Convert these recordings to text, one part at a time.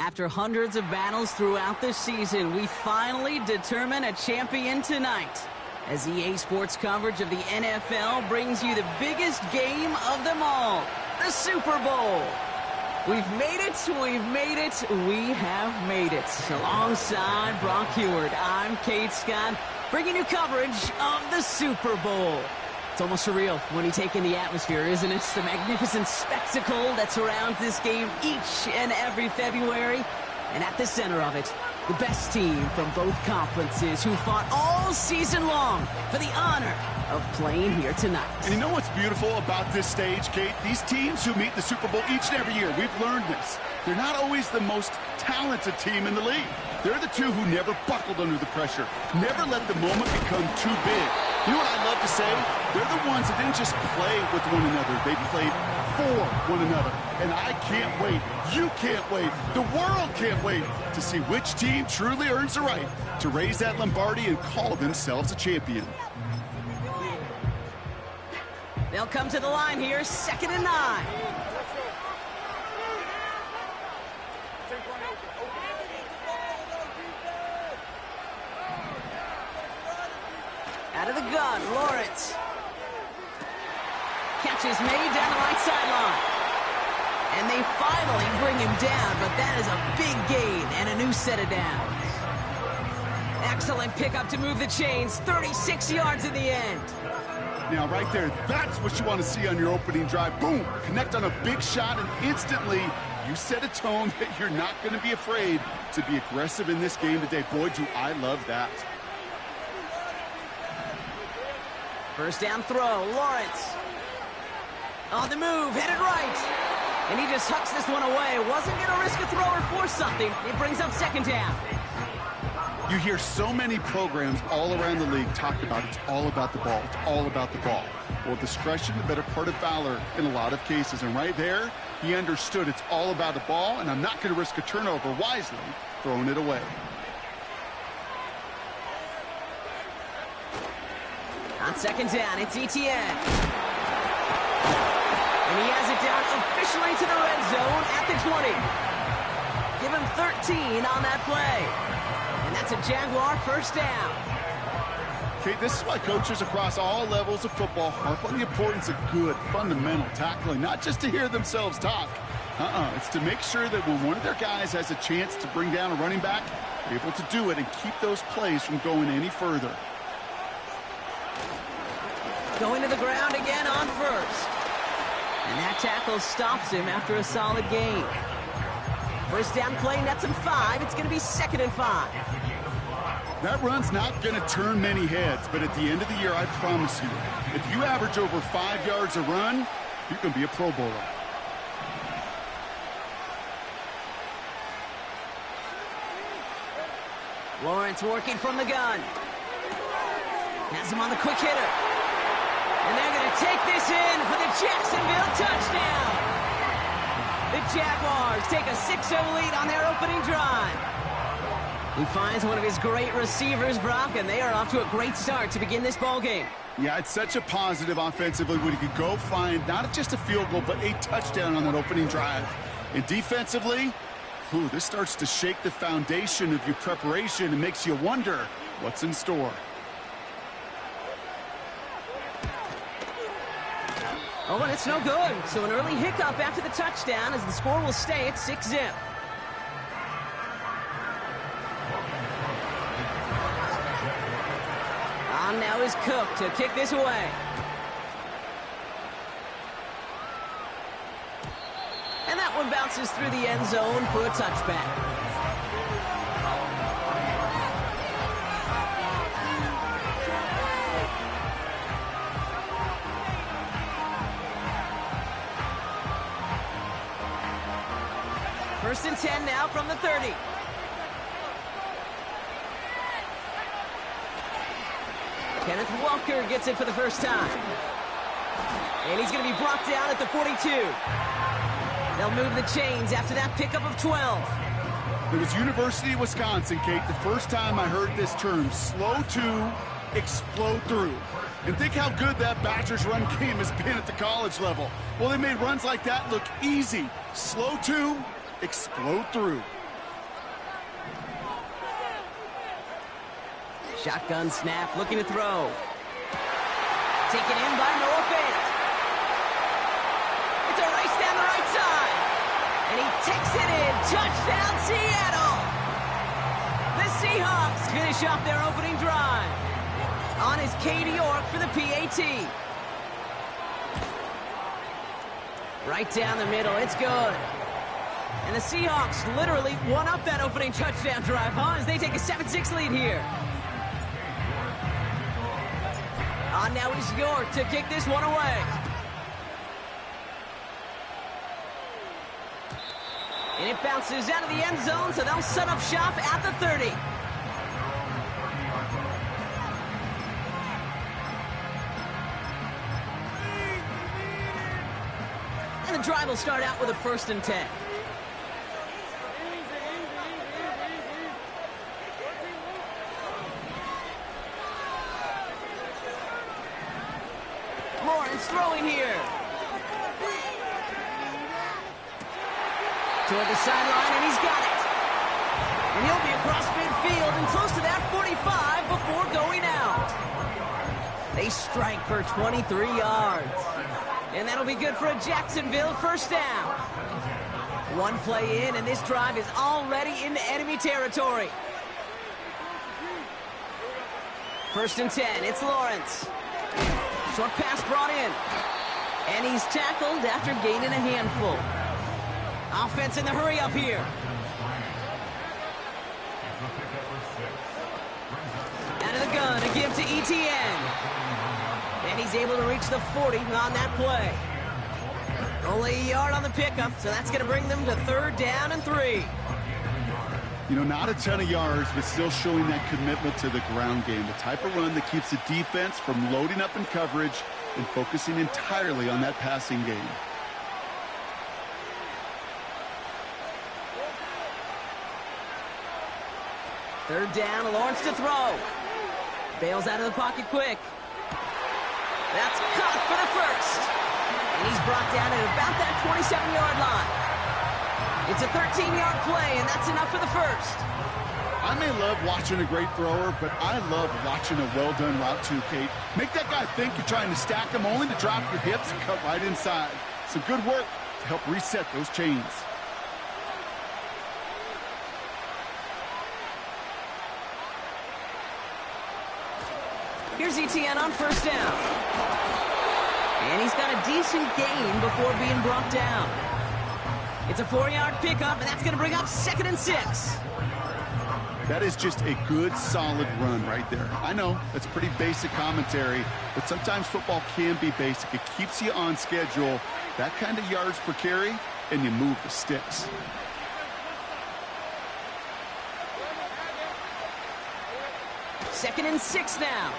After hundreds of battles throughout the season, we finally determine a champion tonight. As EA Sports coverage of the NFL brings you the biggest game of them all, the Super Bowl. We've made it, we've made it, we have made it. Alongside Brock Heward, I'm Kate Scott, bringing you coverage of the Super Bowl. It's almost surreal when you take in the atmosphere, isn't it? The magnificent spectacle that surrounds this game each and every February. And at the center of it, the best team from both conferences who fought all season long for the honor of playing here tonight. And you know what's beautiful about this stage, Kate? These teams who meet the Super Bowl each and every year, we've learned this. They're not always the most talented team in the league. They're the two who never buckled under the pressure, never let the moment become too big. You know what I love to say? They're the ones that didn't just play with one another. They played for one another. And I can't wait. You can't wait. The world can't wait to see which team truly earns the right to raise that Lombardi and call themselves a champion. They'll come to the line here, 2nd and 9. Out of the gun, Lawrence. Catch is made down the right sideline. And they finally bring him down, but that is a big gain and a new set of downs. Excellent pickup to move the chains, 36 yards in the end. Now, right there, that's what you want to see on your opening drive. Boom! Connect on a big shot, and instantly you set a tone that you're not going to be afraid to be aggressive in this game today. Boy, do I love that. First down throw, Lawrence. On the move, headed right. And he just hucks this one away. Wasn't going to risk a throw or force something. It brings up 2nd down. You hear so many programs all around the league talk about it's all about the ball. It's all about the ball. Well, discretion, the better part of valor in a lot of cases. And right there, he understood it's all about the ball, and I'm not going to risk a turnover wisely, throwing it away. On 2nd down, it's Etienne. And he has it down officially to the red zone at the 20. Give him 13 on that play. And that's a Jaguar first down. Okay, this is why coaches across all levels of football harp on the importance of good, fundamental tackling, not just to hear themselves talk. It's to make sure that when one of their guys has a chance to bring down a running back, they're able to do it and keep those plays from going any further. Going to the ground again on first. And that tackle stops him after a solid gain. First down play, nets him 5. It's going to be 2nd and 5. That run's not going to turn many heads, but at the end of the year, I promise you, if you average over 5 yards a run, you're going to be a Pro Bowler. Lawrence working from the gun. Has him on the quick hitter. And they're going to take this in for the Jacksonville touchdown. The Jaguars take a 6-0 lead on their opening drive. He finds one of his great receivers, Brock, and they are off to a great start to begin this ballgame. Yeah, it's such a positive offensively when he could go find not just a field goal, but a touchdown on that opening drive. And defensively, this starts to shake the foundation of your preparation and makes you wonder what's in store. Oh, and it's no good. So an early hiccup after the touchdown as the score will stay at 6-0. On now is Cook to kick this away. And that one bounces through the end zone for a touchback. First and 10 now from the 30. Kenneth Walker gets it for the first time. And he's going to be brought down at the 42. They'll move the chains after that pickup of 12. It was University of Wisconsin, Kate, the first time I heard this term, slow to explode through. And think how good that Badgers run game has been at the college level. Well, they made runs like that look easy. Slow to explode through. Shotgun snap, looking to throw. Taken in by Noah Fant. It's a race down the right side. And he takes it in. Touchdown, Seattle. The Seahawks finish off their opening drive. On is Katie York for the PAT. Right down the middle. It's good. And the Seahawks literally won up that opening touchdown drive, as they take a 7-6 lead here. On now is York to kick this one away. And it bounces out of the end zone, so they'll set up shop at the 30. And the drive will start out with a 1st and 10. Lawrence throwing here. Toward the sideline, and he's got it. And he'll be across midfield and close to that 45 before going out. They strike for 23 yards. And that'll be good for a Jacksonville 1st down. One play in, and this drive is already into enemy territory. 1st and 10, it's Lawrence. Short pass brought in. And he's tackled after gaining a handful. Offense in the hurry up here. Out of the gun, a give to ETN. And he's able to reach the 40 on that play. Only a yard on the pickup, so that's going to bring them to 3rd down and 3. You know, not a ton of yards, but still showing that commitment to the ground game. The type of run that keeps the defense from loading up in coverage and focusing entirely on that passing game. Third down, Lawrence to throw. Bails out of the pocket quick. That's caught for the 1st. And he's brought down at about that 27-yard line. It's a 13-yard play, and that's enough for the 1st. I may love watching a great thrower, but I love watching a well-done route too, Kate. Make that guy think you're trying to stack him only to drop your hips and cut right inside. Some good work to help reset those chains. Here's ETN on 1st down. And he's got a decent gain before being brought down. It's a 4-yard pickup, and that's going to bring up 2nd and 6. That is just a good, solid run right there. I know, that's pretty basic commentary, but sometimes football can be basic. It keeps you on schedule, that kind of yards per carry, and you move the sticks. Second and 6 now.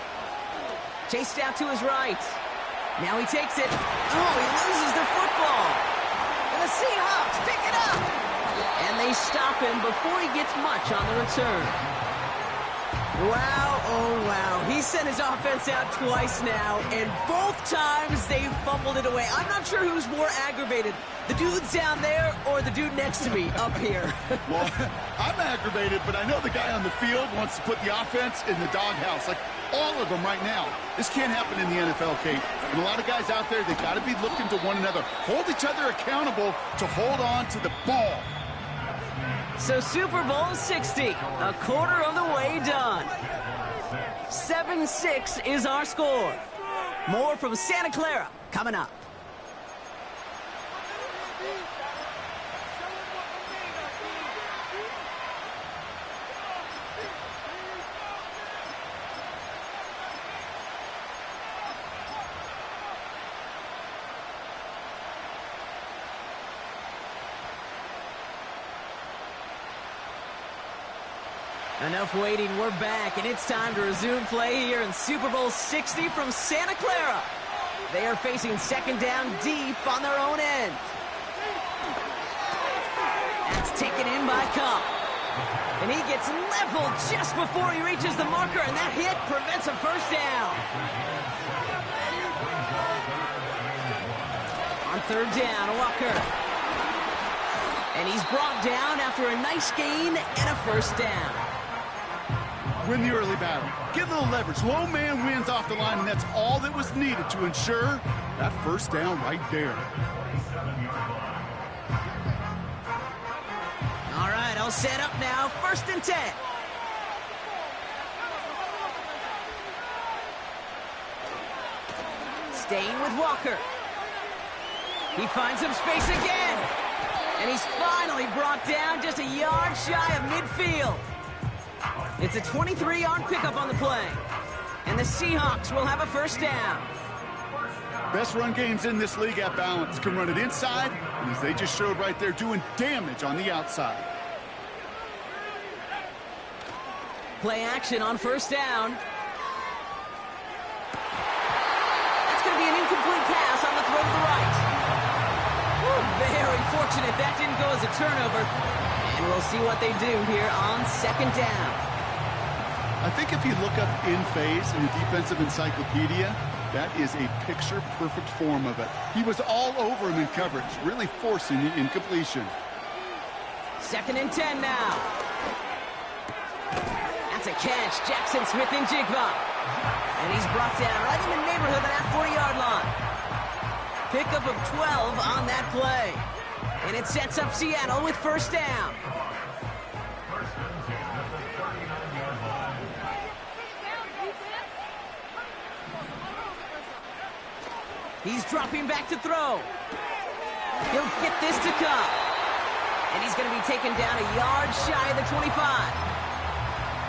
Chased out to his right. Now he takes it. Oh, he loses the football. And the Seahawks pick it up. And they stop him before he gets much on the return. Wow, oh wow. He sent his offense out twice now, and both times they fumbled it away. I'm not sure who's more aggravated, the dudes down there or the dude next to me up here. Well, I'm aggravated, but I know the guy on the field wants to put the offense in the doghouse, like all of them right now. This can't happen in the NFL, Kate. And a lot of guys out there, they've got to be looking to one another. Hold each other accountable to hold on to the ball. So Super Bowl 60, a quarter of the way done. 7-6 is our score. More from Santa Clara coming up. Enough waiting, we're back, and it's time to resume play here in Super Bowl 60 from Santa Clara. They are facing 2nd down deep on their own end. That's taken in by Cup. And he gets leveled just before he reaches the marker, and that hit prevents a 1st down. On 3rd down, Walker. And he's brought down after a nice gain and a 1st down. win the early battle. Get a little leverage. Low man wins off the line, and that's all that was needed to ensure that first down right there. All right, all set up now. 1st and 10. Staying with Walker. He finds some space again. And he's finally brought down just a yard shy of midfield. It's a 23-yard pickup on the play. And the Seahawks will have a first down. Best run games in this league at balance. Can run it inside, and as they just showed right there, doing damage on the outside. Play action on 1st down. That's going to be an incomplete pass on the throw to the right. Very fortunate that didn't go as a turnover. And we'll see what they do here on 2nd down. I think if you look up in phase in the defensive encyclopedia, that is a picture-perfect form of it. He was all over him in coverage, really forcing the incompletion. 2nd and 10 now. That's a catch. Jackson Smith-Njigba. And he's brought down right in the neighborhood of that 40-yard line. Pickup of 12 on that play. And it sets up Seattle with 1st down. He's dropping back to throw. He'll get this to come. And he's going to be taken down a yard shy of the 25.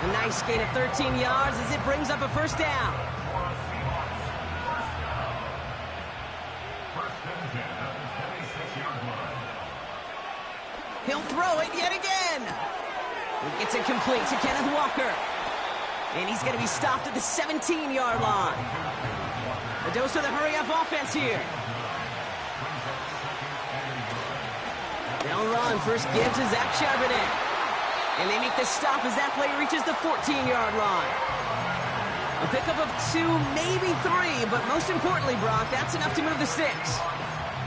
A nice gain of 13 yards as it brings up a 1st down. He'll throw it yet again. He gets it complete to Kenneth Walker. And he's going to be stopped at the 17-yard line. A dose of the hurry-up offense here. They'll run. First give to Zach Charbonnet. And they make the stop as that play reaches the 14-yard line. A pickup of 2, maybe 3, but most importantly, Brock, that's enough to move the sticks.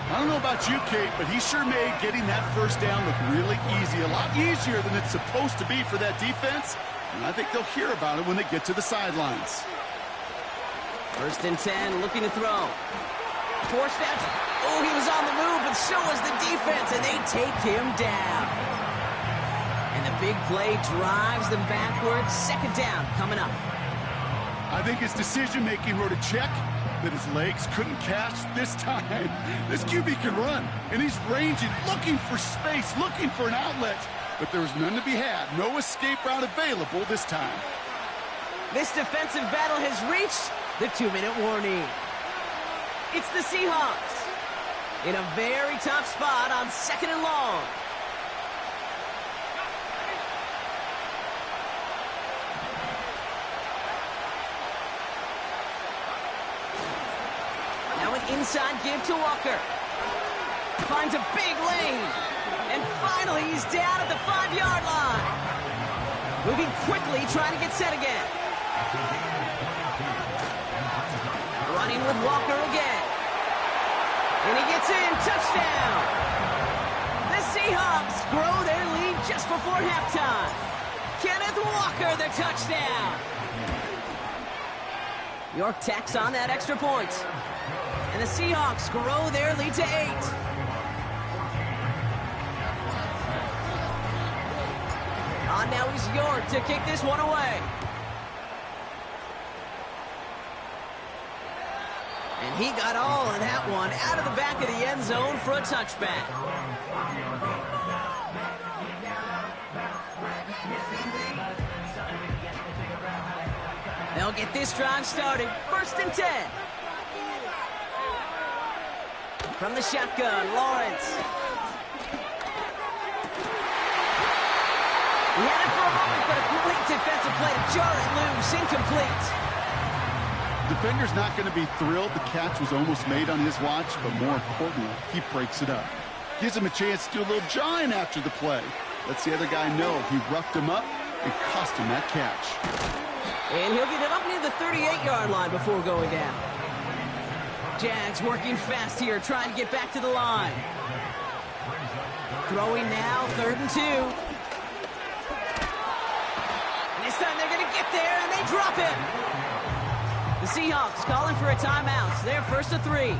I don't know about you, Kate, but he sure made getting that first down look really easy. A lot easier than it's supposed to be for that defense. And I think they'll hear about it when they get to the sidelines. 1st and 10, looking to throw. Forced out. Oh, he was on the move, but so was the defense, and they take him down. And the big play drives them backwards. 2nd down coming up. I think his decision-making wrote a check that his legs couldn't catch this time. This QB can run, and he's ranging, looking for space, looking for an outlet. But there was none to be had. No escape route available this time. This defensive battle has reached the 2-minute warning. It's the Seahawks in a very tough spot on 2nd and long. Now an inside give to Walker. Finds a big lane. And finally he's down at the 5-yard line. Moving quickly, trying to get set again. Running with Walker again. And he gets in. Touchdown. The Seahawks grow their lead just before halftime. Kenneth Walker, the touchdown. York tacks on that extra point. And the Seahawks grow their lead to 8. On now is York to kick this one away. And he got all of that one out of the back of the end zone for a touchback. They'll get this drive started. 1st and 10. From the shotgun, Lawrence. He had it for a moment, but a complete defensive play to jar it loose. Incomplete. Defender's not going to be thrilled the catch was almost made on his watch, but more importantly, he breaks it up. Gives him a chance to do a little jawing after the play. Lets the other guy know he roughed him up and cost him that catch. And he'll get it up near the 38-yard line before going down. Jags working fast here, trying to get back to the line. Throwing now, 3rd and 2. And this time they're going to get there. drop it. The Seahawks calling for a timeout. They're first to 3.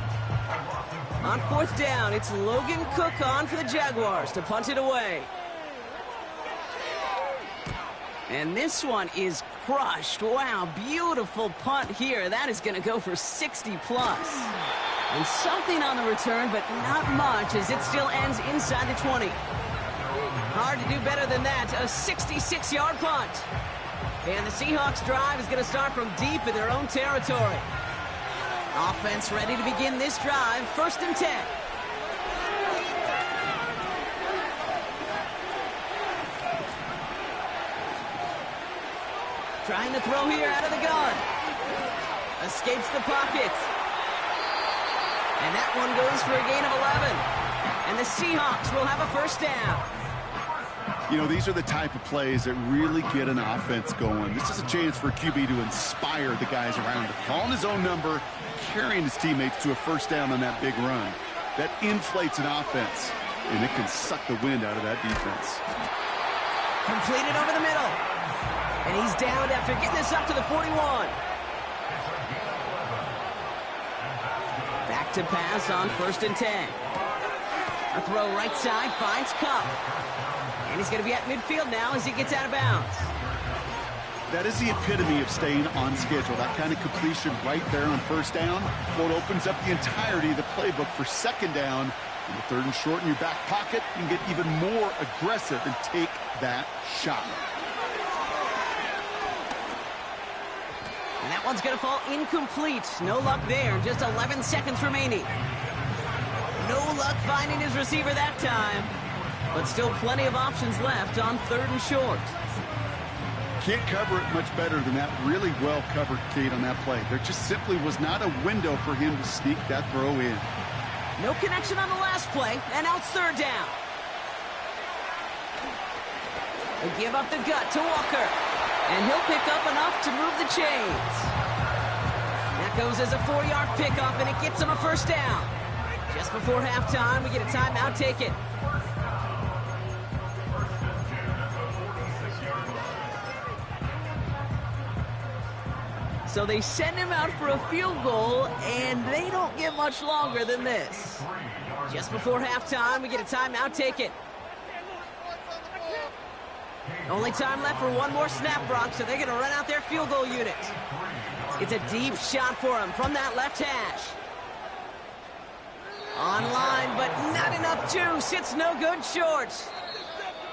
On 4th down, it's Logan Cook on for the Jaguars to punt it away. And this one is crushed. Wow, beautiful punt here. That is going to go for 60+. And something on the return, but not much, as it still ends inside the 20. Hard to do better than that. A 66-yard punt. And the Seahawks drive is going to start from deep in their own territory. Offense ready to begin this drive. 1st and 10. Trying to throw here out of the gun. Escapes the pocket. And that one goes for a gain of 11. And the Seahawks will have a 1st down. You know, these are the type of plays that really get an offense going. This is a chance for a QB to inspire the guys around him. Calling his own number, carrying his teammates to a 1st down on that big run. That inflates an offense, and it can suck the wind out of that defense. Completed over the middle. And he's down after getting this up to the 41. Back to pass on 1st and 10. A throw right side finds Cup. And he's going to be at midfield now as he gets out of bounds. That is the epitome of staying on schedule. That kind of completion right there on 1st down. Well, it opens up the entirety of the playbook for 2nd down. In the 3rd and short in your back pocket, you can get even more aggressive and take that shot. And that one's going to fall incomplete. No luck there. Just 11 seconds remaining. No luck finding his receiver that time. But still plenty of options left on 3rd and short. Can't cover it much better than that. Really well covered, Kate, on that play. There just simply was not a window for him to sneak that throw in. No connection on the last play, and now it's 3rd down. They give up the gut to Walker. And he'll pick up enough to move the chains. That goes as a 4-yard pickup, and it gets him a 1st down. Just before halftime, we get a timeout taken. So they send him out for a field goal, and they don't get much longer than this. Just before halftime, we get a timeout taken. Only time left for one more snap, Brock, so they're going to run out their field goal unit. It's a deep shot for him from that left hash. Online, but not enough juice. It's no good short.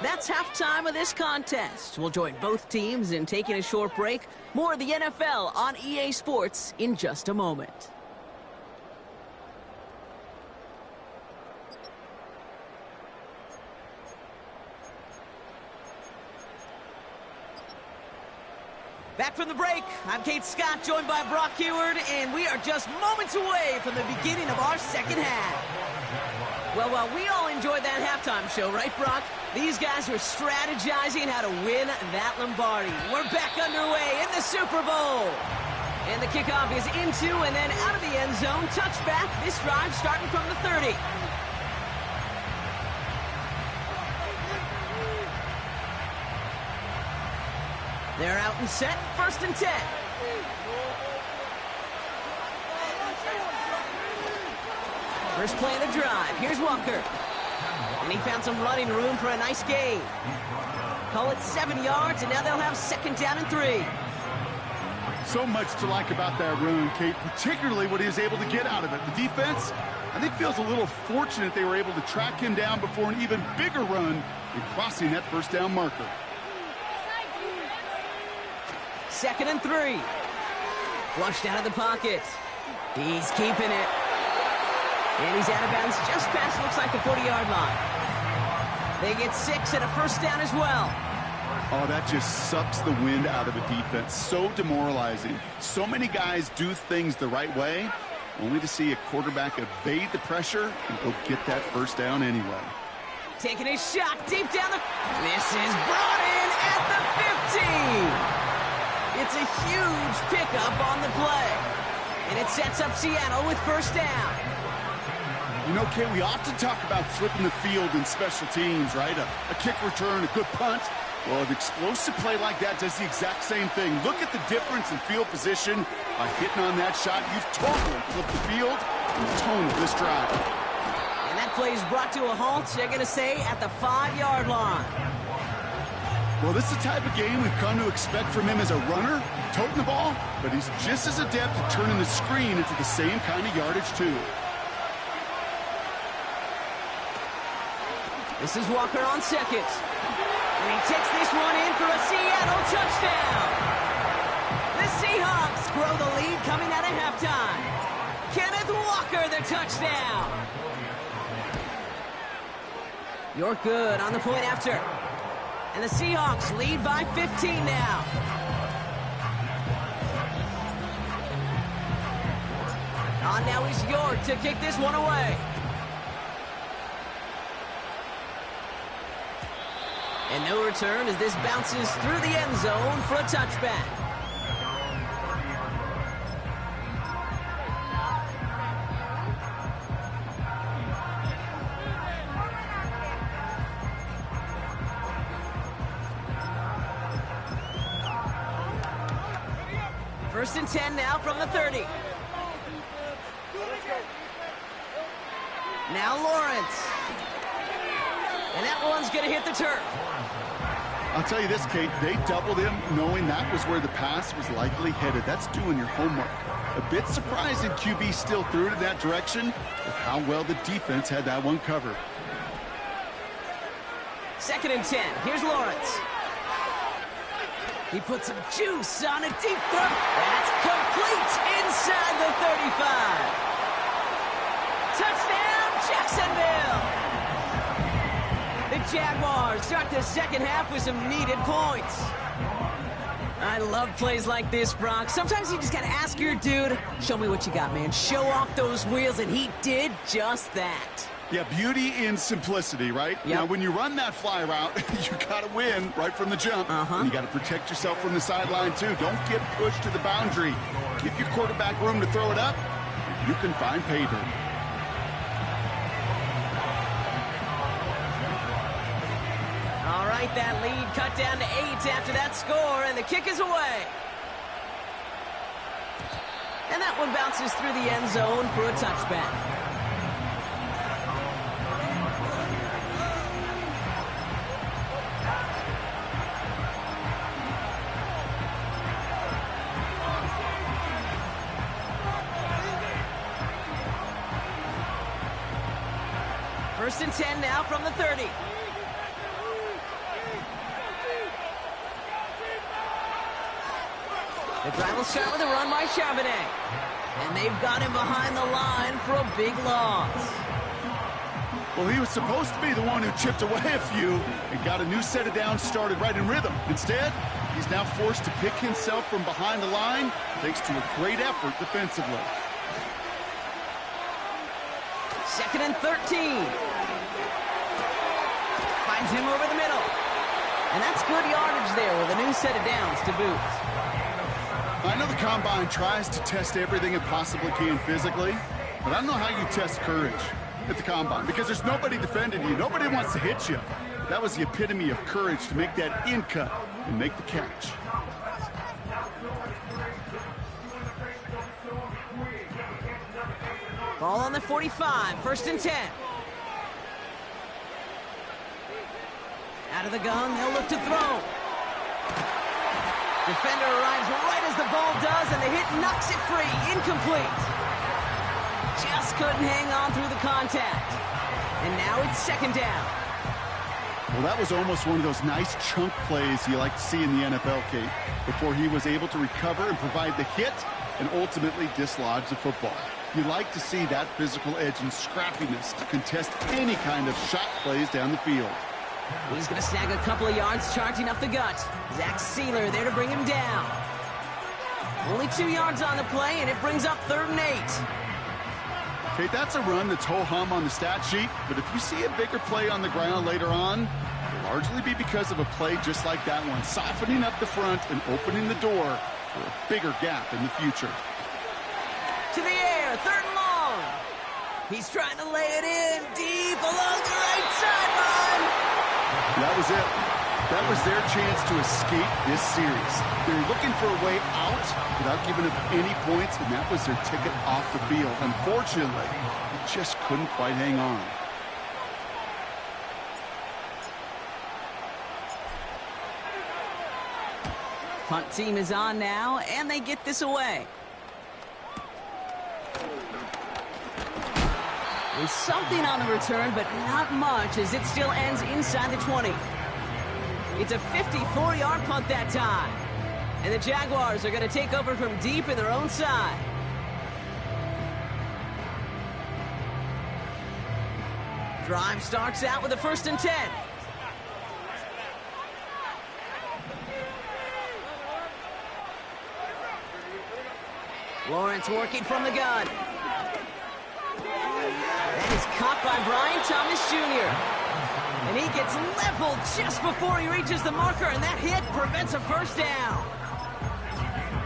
That's halftime of this contest. We'll join both teams in taking a short break. More of the NFL on EA Sports in just a moment. Back from the break, I'm Kate Scott, joined by Brock Heward, and we are just moments away from the beginning of our 2nd half. Well, we all enjoyed that halftime show, right, Brock? These guys were strategizing how to win that Lombardi. We're back underway in the Super Bowl. And the kickoff is into and then out of the end zone. Touchback, this drive starting from the 30. They're out and set, 1st and 10. First play of the drive. Here's Walker. And he found some running room for a nice gain. Call it 7 yards, and now they'll have 2nd down and 3. So much to like about that run, Kate, particularly what he was able to get out of it. The defense, I think, feels a little fortunate they were able to track him down before an even bigger run in crossing that 1st down marker. 2nd and 3. Flushed out of the pocket. He's keeping it. And he's out of bounds just past, looks like, the 40-yard line. They get 6 and a 1st down as well. Oh, that just sucks the wind out of a defense. So demoralizing. So many guys do things the right way, only to see a quarterback evade the pressure and go get that 1st down anyway. Taking a shot deep down the... This is brought in at the 15. It's a huge pickup on the play. And it sets up Seattle with 1st down. You know, Kate, we often talk about flipping the field in special teams, right? A kick return, a good punt. Well, an explosive play like that does the exact same thing. Look at the difference in field position. By hitting on that shot, you've totally flipped the field and the tone of this drive. And that play is brought to a halt, they're going to say, at the 5-yard line. Well, this is the type of game we've come to expect from him as a runner, toting the ball, but he's just as adept at turning the screen into the same kind of yardage, too. This is Walker on second. And he takes this one in for a Seattle touchdown. The Seahawks grow the lead coming out of halftime. Kenneth Walker, the touchdown. You're good on the point after. And the Seahawks lead by 15 now. On now is York to kick this one away. And no return as this bounces through the end zone for a touchback. First and 10 now from the 30. Now Lawrence. And that one's going to hit the turf. I'll tell you this, Kate, they doubled him knowing that was where the pass was likely headed. That's doing your homework. A bit surprising QB still threw it in that direction with how well the defense had that one covered. Second and 10. Here's Lawrence. He puts some juice on a deep throw. That's complete inside the 35. Touchdown, Jacksonville. The Jaguars start the second half with some needed points. I love plays like this, Brock. Sometimes you just got to ask your dude, show me what you got, man. Show off those wheels, and he did just that. Yeah, beauty in simplicity, right? Yep. Now, when you run that fly route, you got to win right from the jump. And you got to protect yourself from the sideline, too. Don't get pushed to the boundary. Give your quarterback room to throw it up, and you can find pay dirt. All right, that lead cut down to 8 after that score, and the kick is away. And that one bounces through the end zone for a touchback. First and 10 now from the 30. The drive will start with a run by Charbonnet. And they've got him behind the line for a big loss. Well, he was supposed to be the one who chipped away a few and got a new set of downs started right in rhythm. Instead, he's now forced to pick himself from behind the line thanks to a great effort defensively. Second and 13. Finds him over the middle. And that's good yardage there with a new set of downs to boot. I know the Combine tries to test everything it possibly can physically, but I don't know how you test courage at the Combine because there's nobody defending you. Nobody wants to hit you. That was the epitome of courage to make that in cut and make the catch. Ball on the 45, first and 10. Out of the gun, they'll look to throw. Defender arrives right as the ball does, and the hit knocks it free. Incomplete. Just couldn't hang on through the contact. And now it's second down. Well, that was almost one of those nice chunk plays you like to see in the NFL, Kate, before he was able to recover and provide the hit and ultimately dislodge the football. You like to see that physical edge and scrappiness to contest any kind of shot plays down the field. He's going to snag a couple of yards charging up the gut. Zach Sealer there to bring him down. Only 2 yards on the play, and it brings up 3rd and 8. Okay, that's a run that's ho-hum on the stat sheet, but if you see a bigger play on the ground later on, it'll largely be because of a play just like that one, softening up the front and opening the door for a bigger gap in the future. To the air, 3rd and long. He's trying to lay it in deep along the right sideline. That was it. That was their chance to escape this series. They were looking for a way out without giving up any points, and that was their ticket off the field. Unfortunately, they just couldn't quite hang on. Punt team is on now, and they get this away. And something on the return, but not much, as it still ends inside the 20. It's a 54-yard punt that time. And the Jaguars are going to take over from deep in their own side. Drive starts out with a 1st and 10. Lawrence working from the gun. That is caught by Brian Thomas Jr. And he gets leveled just before he reaches the marker, and that hit prevents a 1st down.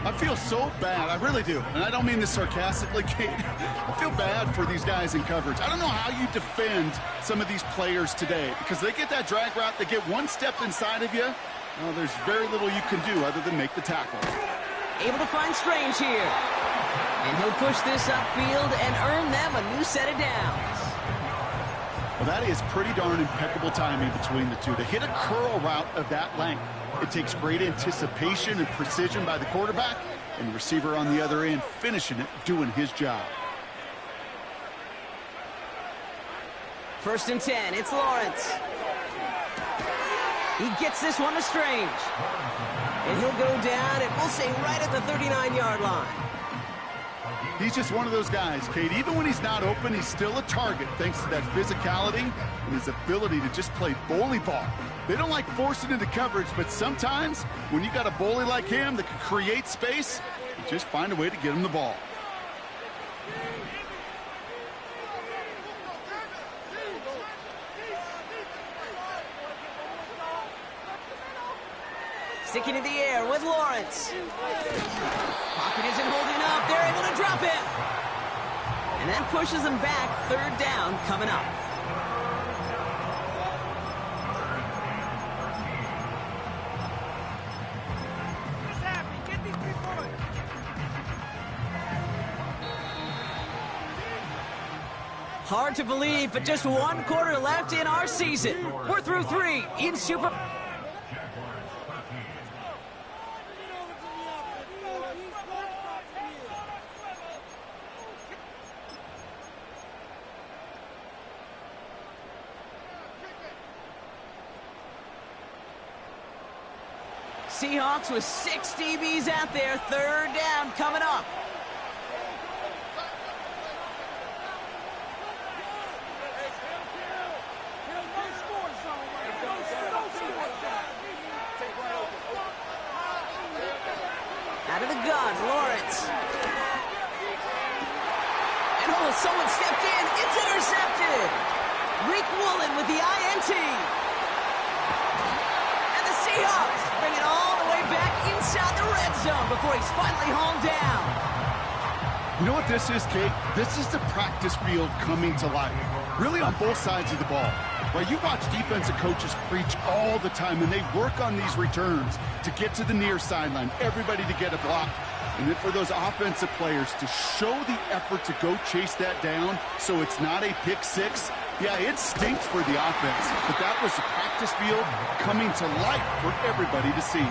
I feel so bad. I really do. And I don't mean this sarcastically, Kate. I feel bad for these guys in coverage. I don't know how you defend some of these players today, because they get that drag route, they get one step inside of you. Well, there's very little you can do other than make the tackle. Able to find Strange here. And he'll push this upfield and earn them a new set of downs. Well, that is pretty darn impeccable timing between the two. To hit a curl route of that length, it takes great anticipation and precision by the quarterback, and the receiver on the other end finishing it, doing his job. 1st and 10, it's Lawrence. He gets this one to Strange. And he'll go down, and we'll say right at the 39-yard line. He's just one of those guys, Kate. Even when he's not open, he's still a target thanks to that physicality and his ability to just play bully ball. They don't like forcing into coverage, but sometimes when you got a bully like him that can create space, you just find a way to get him the ball. Sticking in the air with Lawrence. Pocket isn't holding up. They're able to drop him. And that pushes them back. 3rd down coming up. Hard to believe, but just 1 quarter left in our season. We're through 3 in Super... Seahawks with 6 DBs out there. 3rd down coming up. Out of the gun, Lawrence. And oh, someone stepped in. It's intercepted. Rick Woolen with the INT. And the Seahawks bring it all the way back inside the red zone before he's finally hauled down. You know what this is, Kate? This is the practice field coming to life. Really on both sides of the ball. Well, you watch defensive coaches preach all the time, and they work on these returns to get to the near sideline, everybody to get a block. And then for those offensive players to show the effort to go chase that down so it's not a pick six, yeah, it stinks for the offense. But that was the practice field coming to life for everybody to see.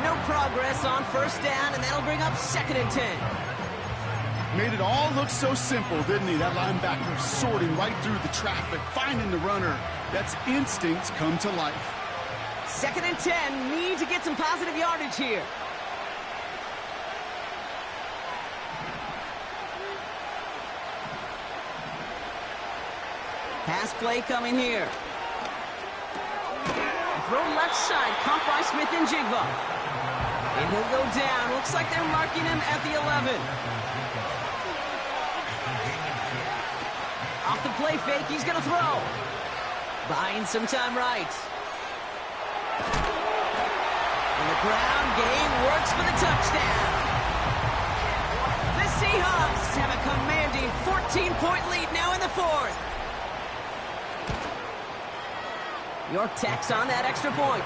No progress on 1st down, and that'll bring up 2nd and 10. Made it all look so simple, didn't he? That linebacker sorting right through the traffic, finding the runner. That's instincts come to life. 2nd and 10, need to get some positive yardage here. Pass play coming here. Throw left side, caught by Smith and Jigba. And he'll go down. Looks like they're marking him at the 11. Off the play fake, he's going to throw. Buying some time right. And the ground game works for the touchdown. The Seahawks have a commanding 14-point lead now in the 4th. York tacks on that extra point.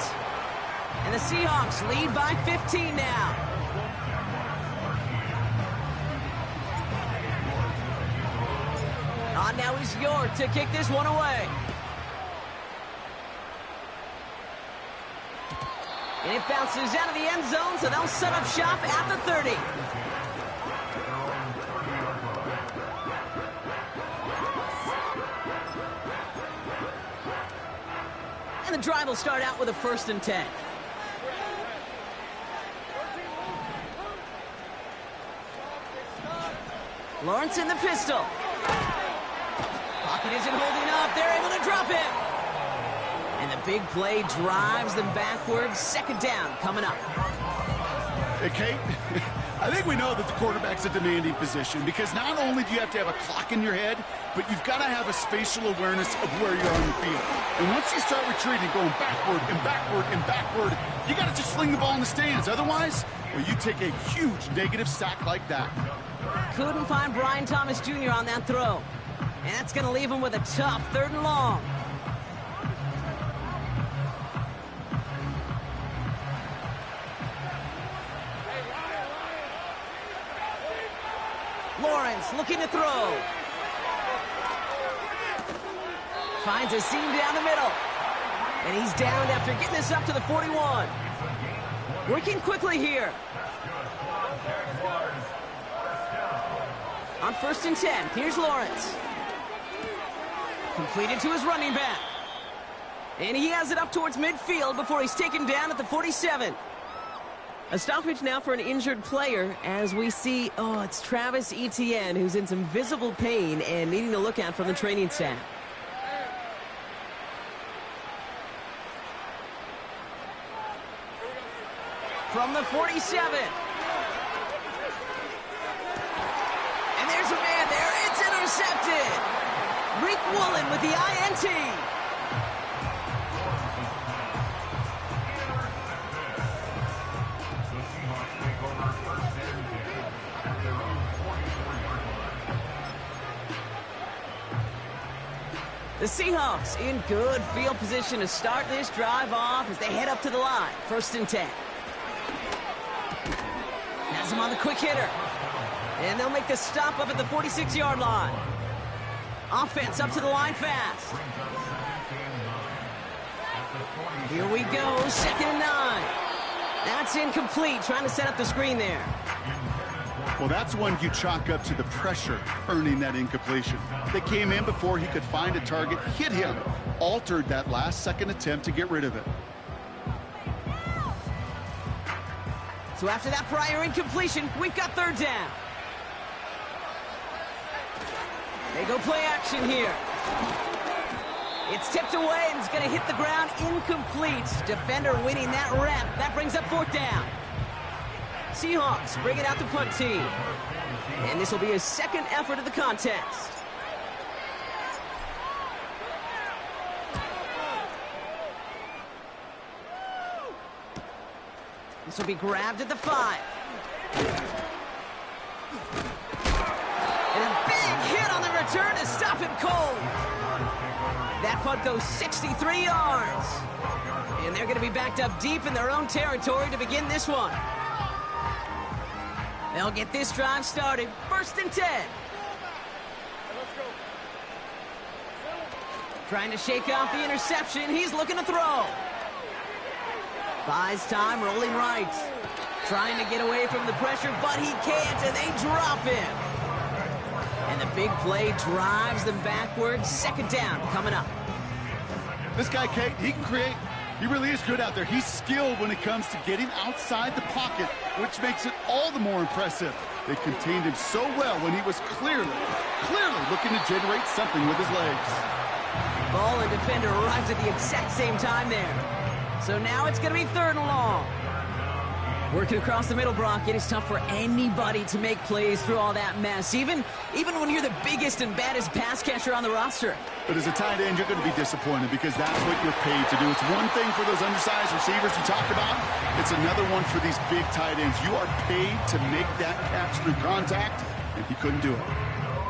And the Seahawks lead by 15 now. On now is York to kick this one away. And it bounces out of the end zone, so they'll set up shop at the 30. And the drive will start out with a 1st and 10. Lawrence in the pistol. Pocket isn't holding up. They're able to drop it. And the big play drives them backwards. 2nd down coming up. Hey, Kate, I think we know that the quarterback's a demanding position because not only do you have to have a clock in your head, but you've got to have a spatial awareness of where you are on the field. And once you start retreating, going backward and backward and backward, you got to just sling the ball in the stands. Otherwise, well, you take a huge negative sack like that. Couldn't find Brian Thomas Jr. on that throw. And that's going to leave him with a tough 3rd and long. Lawrence looking to throw. Finds a seam down the middle. And he's down after getting this up to the 41. Working quickly here. On 1st and 10, here's Lawrence. Completed to his running back. And he has it up towards midfield before he's taken down at the 47. A stoppage now for an injured player as we see, it's Travis Etienne who's in some visible pain and needing to look at from the training staff. From the 47. And there's a man there. It's intercepted. Rick Woolen with the INT. The Seahawks in good field position to start this drive off as they head up to the line. 1st and 10. Has him on the quick hitter. And they'll make the stop up at the 46-yard line. Offense up to the line fast. Here we go, 2nd and 9. That's incomplete, trying to set up the screen there. Well, that's one you chalk up to the pressure earning that incompletion. They came in before he could find a target, hit him, altered that last-second attempt to get rid of it. So after that prior incompletion, we've got 3rd down. They go play action here. It's tipped away and it's going to hit the ground incomplete. Defender winning that rep. That brings up 4th down. Seahawks bring it out the punt team. And this will be his 2nd effort of the contest. This will be grabbed at the 5. And a big hit on the return to stop him cold. That punt goes 63 yards. And they're going to be backed up deep in their own territory to begin this one. They'll get this drive started. 1st and 10. Trying to shake off the interception. He's looking to throw. Buys time, rolling right. Trying to get away from the pressure, but he can't, and they drop him. And the big play drives them backwards. 2nd down coming up. This guy, Kate, he can create. He really is good out there. He's skilled when it comes to getting outside the pocket, which makes it all the more impressive. They contained him so well when he was clearly looking to generate something with his legs. Ball and defender arrives at the exact same time there. So now it's going to be 3rd and long. Working across the middle, Brock, it is tough for anybody to make plays through all that mess, even when you're the biggest and baddest pass catcher on the roster. But as a tight end, you're going to be disappointed because that's what you're paid to do. It's one thing for those undersized receivers you talked about. It's another one for these big tight ends. You are paid to make that catch through contact, and he couldn't do it.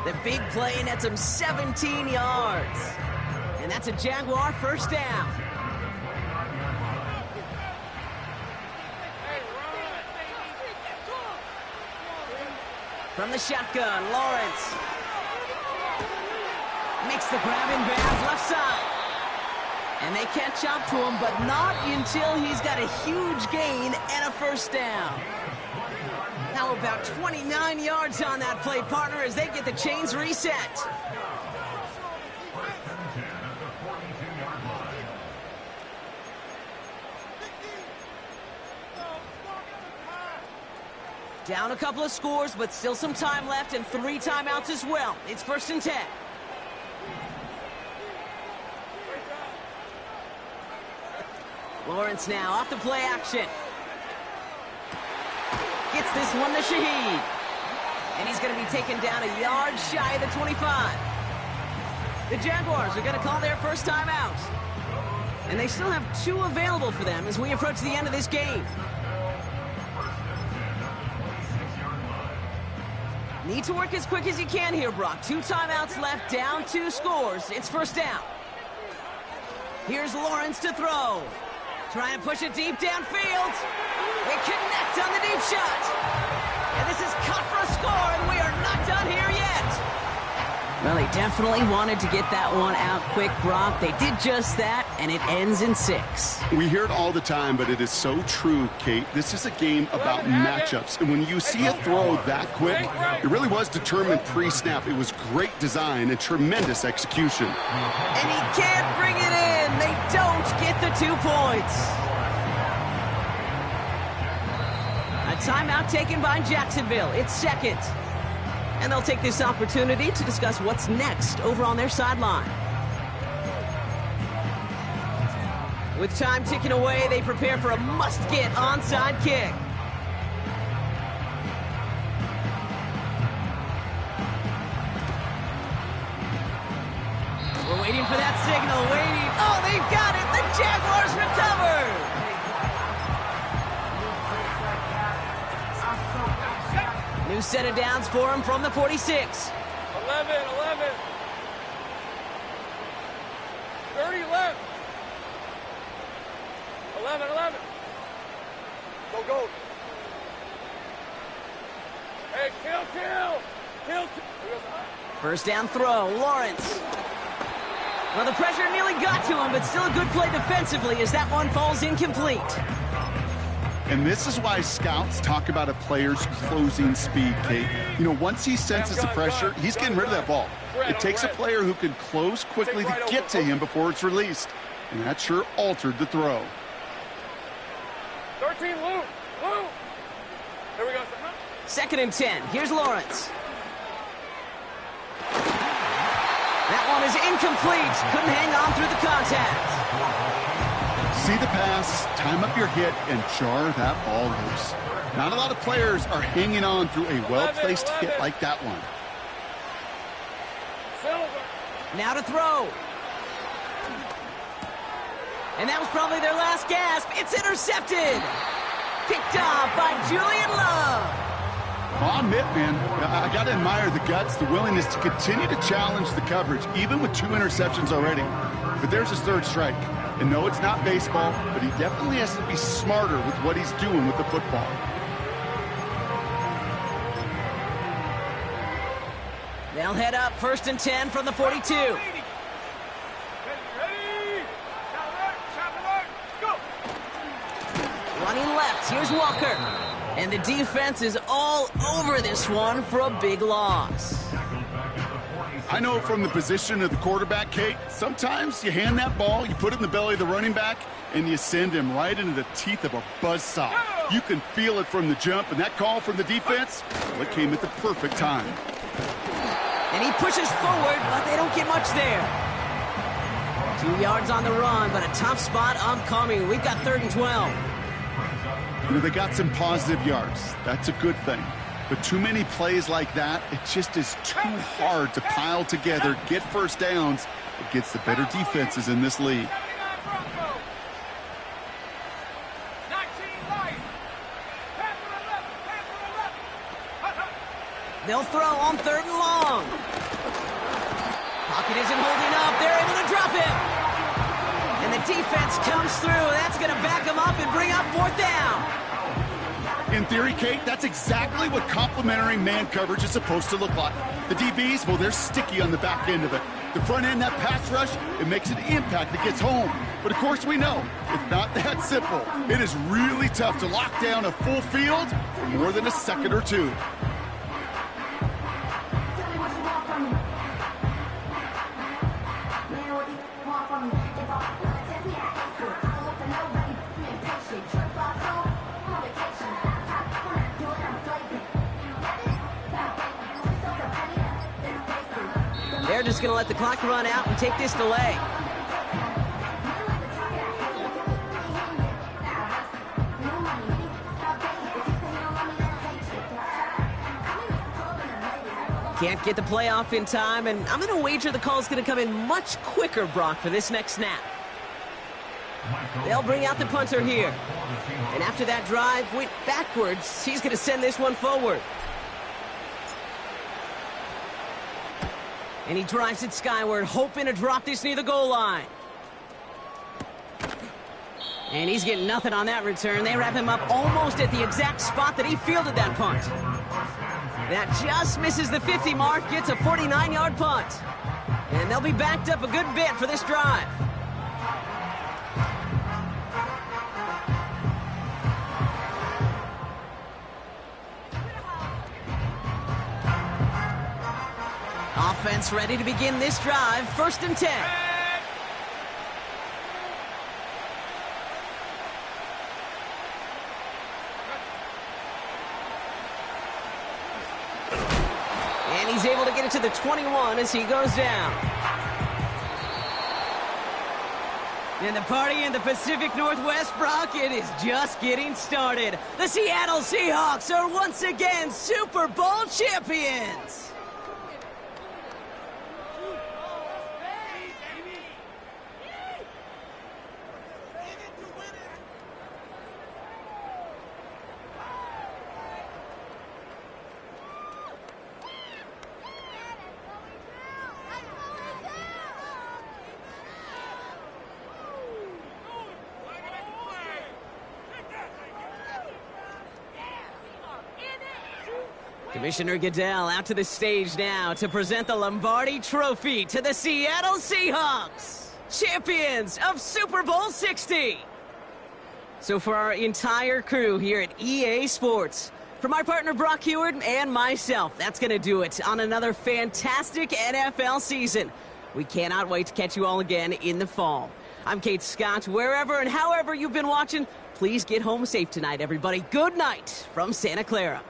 The big play nets him 17 yards. And that's a Jaguar 1st down. From the shotgun, Lawrence makes the grab in bounds left side. And they catch up to him, but not until he's got a huge gain and a first down. How about 29 yards on that play, partner, as they get the chains reset. Down a couple of scores, but still some time left and 3 timeouts as well. It's 1st and 10. Lawrence now off the play action. Gets this one to Shaheed. And he's going to be taken down a yard shy of the 25. The Jaguars are going to call their first timeout. And they still have 2 available for them as we approach the end of this game. Need to work as quick as you can here, Brock. 2 timeouts left, down 2 scores. It's 1st down. Here's Lawrence to throw. Trying to push it deep downfield. They connect on the deep shot. And this is cut for a score, and we are not done here yet. Well, they definitely wanted to get that one out quick, Brock. They did just that, and it ends in 6. We hear it all the time, but it is so true, Kate. This is a game about matchups, and when you see a throw that quick, it really was determined pre-snap. It was great design and tremendous execution. And he can't bring it in. They don't get the 2 points. A timeout taken by Jacksonville. It's 2nd. And they'll take this opportunity to discuss what's next over on their sideline. With time ticking away, they prepare for a must-get onside kick. We're waiting for that signal, waiting. Oh, they've got it! The Jaguars recover! New set of downs for him from the 46. 11, 11. 30 left. 11, 11. Go, go. Hey, kill. First down throw, Lawrence. Well, the pressure nearly got to him, but still a good play defensively as that one falls incomplete. And this is why scouts talk about a player's closing speed, Kate. You know, once he senses the pressure, he's getting rid of that ball. It takes a player who can close quickly to get to him before it's released. And that sure altered the throw. 13, Lou. Here we go. 2nd and 10. Here's Lawrence. That one is incomplete. Couldn't hang on through the contact. See the pass, time up your hit, and jar that ball loose. Not a lot of players are hanging on through a well-placed hit like that one. Now to throw. And that was probably their last gasp. It's intercepted. Picked off by Julian Love. I'll admit, man, I got to admire the guts, the willingness to continue to challenge the coverage, even with 2 interceptions already. But there's his 3rd strike. And no, it's not baseball, but he definitely has to be smarter with what he's doing with the football. They'll head up 1st and 10 from the 42. Running left, here's Walker. And the defense is all over this one for a big loss. I know from the position of the quarterback, Kate, sometimes you hand that ball, you put it in the belly of the running back, and you send him right into the teeth of a buzzsaw. You can feel it from the jump, and that call from the defense, well, it came at the perfect time. And he pushes forward, but they don't get much there. 2 yards on the run, but a tough spot upcoming. We've got 3rd and 12. You know, they got some positive yards. That's a good thing. But too many plays like that, it just is too hard to pile together, get first downs against the better defenses in this league. They'll throw on 3rd and long. Pocket isn't holding up. They're able to drop him. And the defense comes through. That's going to back them up and bring up 4th down. In theory, Kate, that's exactly what complementary man coverage is supposed to look like. The DBs, well, they're sticky on the back end of it. The front end, that pass rush, it makes an impact that gets home. But of course we know, it's not that simple. It is really tough to lock down a full field for more than a second or two. They're just going to let the clock run out and take this delay. Can't get the play off in time, and I'm going to wager the call's going to come in much quicker, Brock, for this next snap. They'll bring out the punter here. And after that drive went backwards, he's going to send this one forward. And he drives it skyward, hoping to drop this near the goal line. And he's getting nothing on that return. They wrap him up almost at the exact spot that he fielded that punt. That just misses the 50 mark, gets a 49-yard punt. And they'll be backed up a good bit for this drive. Offense ready to begin this drive. 1st and 10. And he's able to get it to the 21 as he goes down. And the party in the Pacific Northwest, Brock, it is just getting started. The Seattle Seahawks are once again Super Bowl champions. Commissioner Goodell out to the stage now to present the Lombardi Trophy to the Seattle Seahawks, champions of Super Bowl 60. So for our entire crew here at EA Sports, for my partner Brock Heward and myself, that's going to do it on another fantastic NFL season. We cannot wait to catch you all again in the fall. I'm Kate Scott. Wherever and however you've been watching, please get home safe tonight, everybody. Good night from Santa Clara.